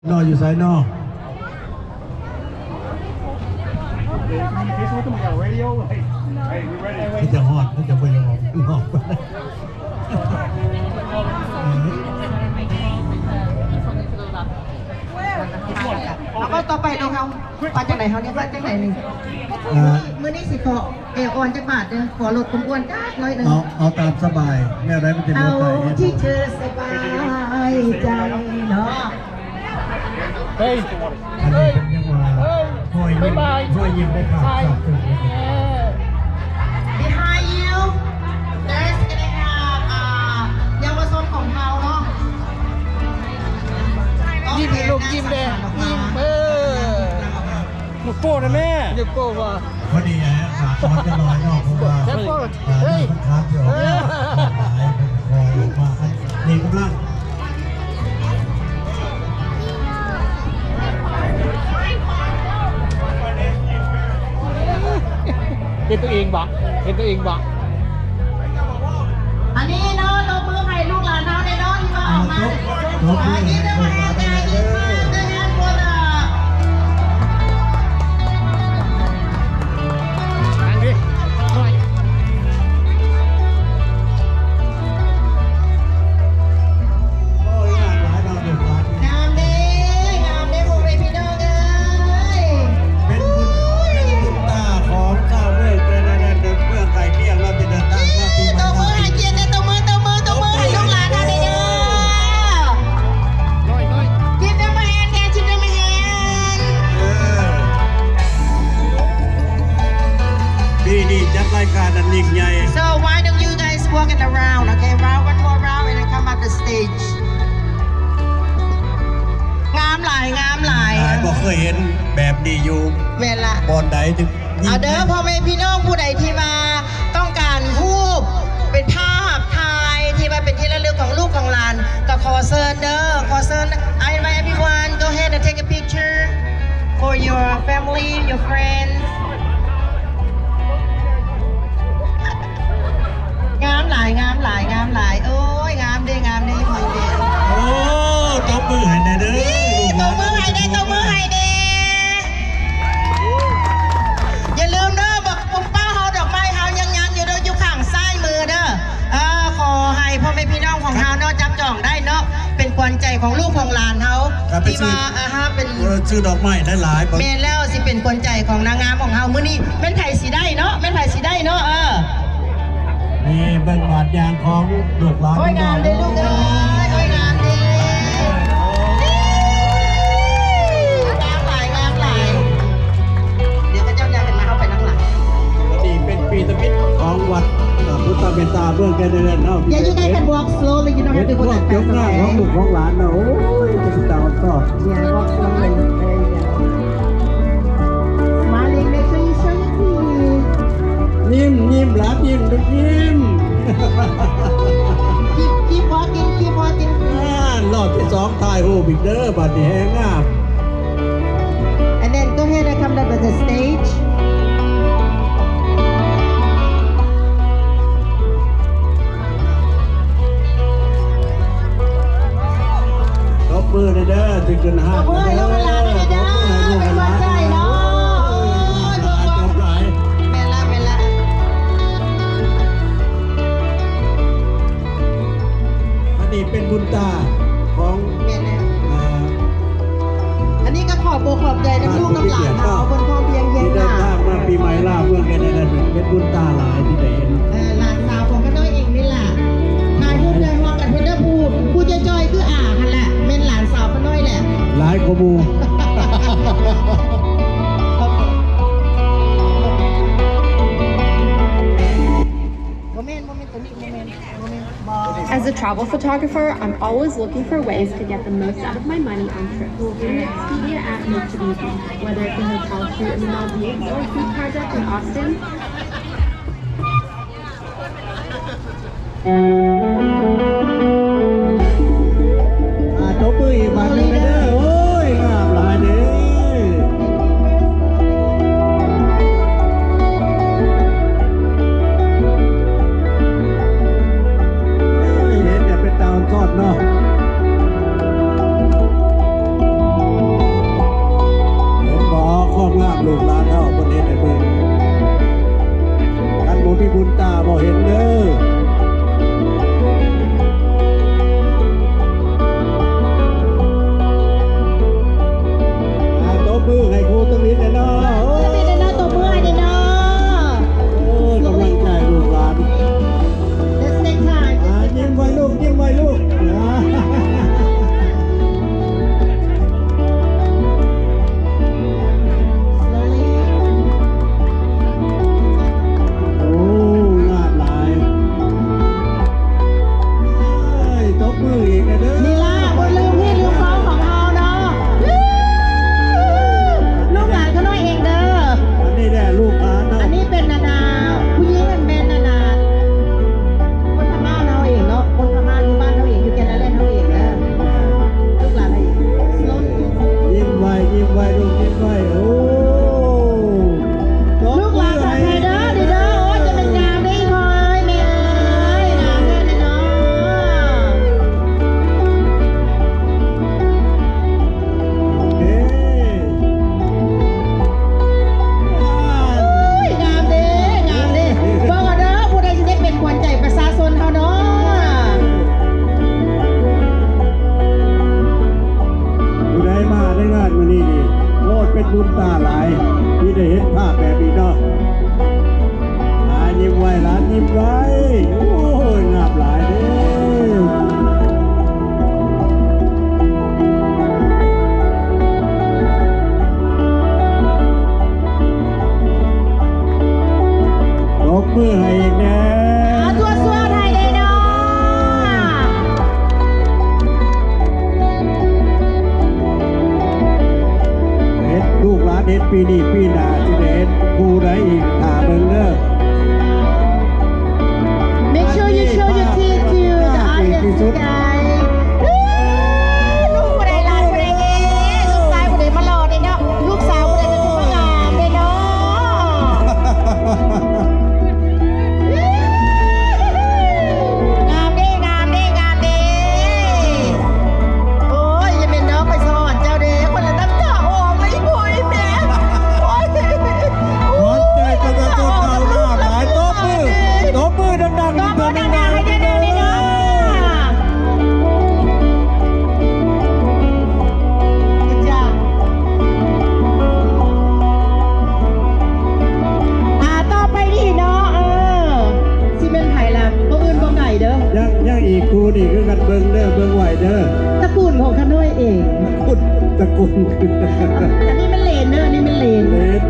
นออยู่ไซนอที่จะฮอดที่จะไปยอมนอกแล้วก็ต่อไปเราเขาไปจากไหนเขาเนี่ยว่าจากไหนหนึ่งมื้อนี้สิขออ่อนจักบาทเด้อขอลดความอ้วนจ้าน้อยหนึ่งเอาตามสบายแม่ได้มันจะล เอา ดไป ที่เธอสบายใจเนาะ อันนี้เป็นยังว่าห้อยยิ้มได้ขาดสับถึง Behind you there's gonna have เยาวชนของเราเนาะ ยิ้มให้ลูกยิ้มเด้ยิ้มลูกโป้นะแม่ลูกโป้ว่าพอดีฮะขาตอนจะลอยนอกเพราะว่าเฮ้ยขาเดียวหายคอยออกมานี่กำลังเห็นตัวเองบ่เห็นตัวเองบ่ อันนี้เนาะเรามือให้ลูกหลานเราในเนาะที่มาออกมาอันนี้เดี๋ยวมาให้ใจยิ้มมาจะแฮนด์คนนั่งดิหน่อยงามเด้พวกเราพี่น้องเอ้ย เป็นบุญตาของเจ้าเมื่อเกิดอะไรเดินเพื่อไก่เที่ยงเราจะเดินทางมาปีใหม่ ตัวมือให้เกียรติตัวมือให้ลูกหลานเราได้เด้อ น้อย Give them a hand, guys. Give them a hand. ปีนี้จัดรายการอันยิ่งใหญ่ So why don't you guys walk it around, okay? Round one more round and then come up the stage. งามหลาย บอกเคยเห็นแบบนี้อยู่ เวลา บอลใดถึง เอาเด้อพ่อแม่พี่น้องผู้ใดที่มาต้องการรูปเป็นภาพถ่ายที่มาเป็นที่ระลึกของลูกของหลานก็ขอเชิญเด้อขอเชิญ I invite everyone go ahead and take a picture for your family your friends งามหลายโอ้ยงามเด้หอยเด้ โอ้ตบมือให้ได้เด้อ ตัวมือให้เด้อย่าลืมเด้อบอกปุ๊บป้าเฮาดอกไม้เฮายังอยู่เด้ออยู่ข้างซ้ายมือเด้อขอให้พ่อแม่พี่น้องของเฮาเนาะจับจองได้เนาะเป็นขวัญใจของลูกของหลานเฮาที่มาเป็น ซื้อดอกไม้ได้หลาย แม่แล้วสิเป็นขวัญใจของนางงามของเฮามื้อนี้แม่นไผสิได้เนาะนี่เบิ่งบาดยางของลูกหลาน โอ้ยงามเด้ลูกเอ้ยโอ้ยงามเด้งามหลายเดี๋ยวพระเจ้าจะเป็นมาเข้าไปนั่งหลัง นี่เป็นปีตะพิษของวัดพุทธเบตาเบื้องแกเดินเนาะ Yeah, you guys can walk slowly. You don't have to go พวก that ยก fast. หน้าของลูกของหลานเนาะโอ้ยจะดาวต่อ Yeah, walk slowly. There you go. Smiling. Make sure you show your teeth. ยิ้มหลานยิ้มลูกยิ้ม Keep walking. รอบที่2ถ่ายรูปอีกเด้อบัดนี้แห้งงาม And then go ahead and come up to the stage. ตบมือเด้อที่ขึ้นห้า เอามือให้ลูกหลานหน่อยเด้อเป็นหัวใจเนาะจบหลายเมล่า อันนี้เป็นบุญตาของ เมล่าอันนี้ก็ขอบใจน้ำลูกน้ำหลานเนาะคนพ่อเพียงเย็น ที่เดิ ห น นา ทางมาปีใหม่ล่าเพื่อนแกได้เป็นบุญตาหลายที่ได้เห็น หลานสาวของก็น้อยเองนี่แหละนายพูดเลยว่ากันเพื่อนได้พูดจ้อยๆคือกันแหละเป็นหลานสาวก็น้อยแหละ หลายขบู As a travel photographer, I'm always looking for ways to get the most out of my money on trips. And the Expedia app makes it easy, whether it's a hotel shoot in the Maldives or a food project in Austin. ตบมืออีกบัดหนึงเด้อโอ้ยงามหลายเด้อเห็นแต่เป็นตาทอดเนาะ ตาหลายที่ได้เห็นภาพแบบนี้เนาะยิ้มไว้หลานยิ้มไว้โอ้ยงามหลายเด้ตบมือให้อีกแน่ตัวสัวไทยเลยเนาะเฮ็ดลูกหลานเฮ็ดปีนี้ปีหน้าที่ได้เฮ็ดครูได้อีกถาเบิ่งเด้อMake sure you show your teeth to the audience, guys. ลูกผู้ใดหลานผู้ใดเอ๋ลูกชายผู้ใดมาหล่อเด้เนาะลูกสาวผู้ใดจะมางามเด้เนาะงามเด้งามเด้งามเด้โอ้ยอย่าเป็นน้องไปสอนเจ้าเด้คนละน้ำตาออกเลยพ่อยแม่โอ้ย หัวใจจะกระตุ้นเอาหน้าหลายตบมือดังๆ ก็พอดังๆให้ได้เลยเนาะจ้าต่อไปดิเนาะซีเมนไผ่ละบ่อื่นบ่ไก่เด้อ ยังอีกครูนี่คือกันเบิ่งเด้อเบิ่งไหวเด้อ ตระกูลของขน้อยเอง คุณตะกุนขึ้น อันนี้มันเลนเนอะอันนี้มันเลน เล่น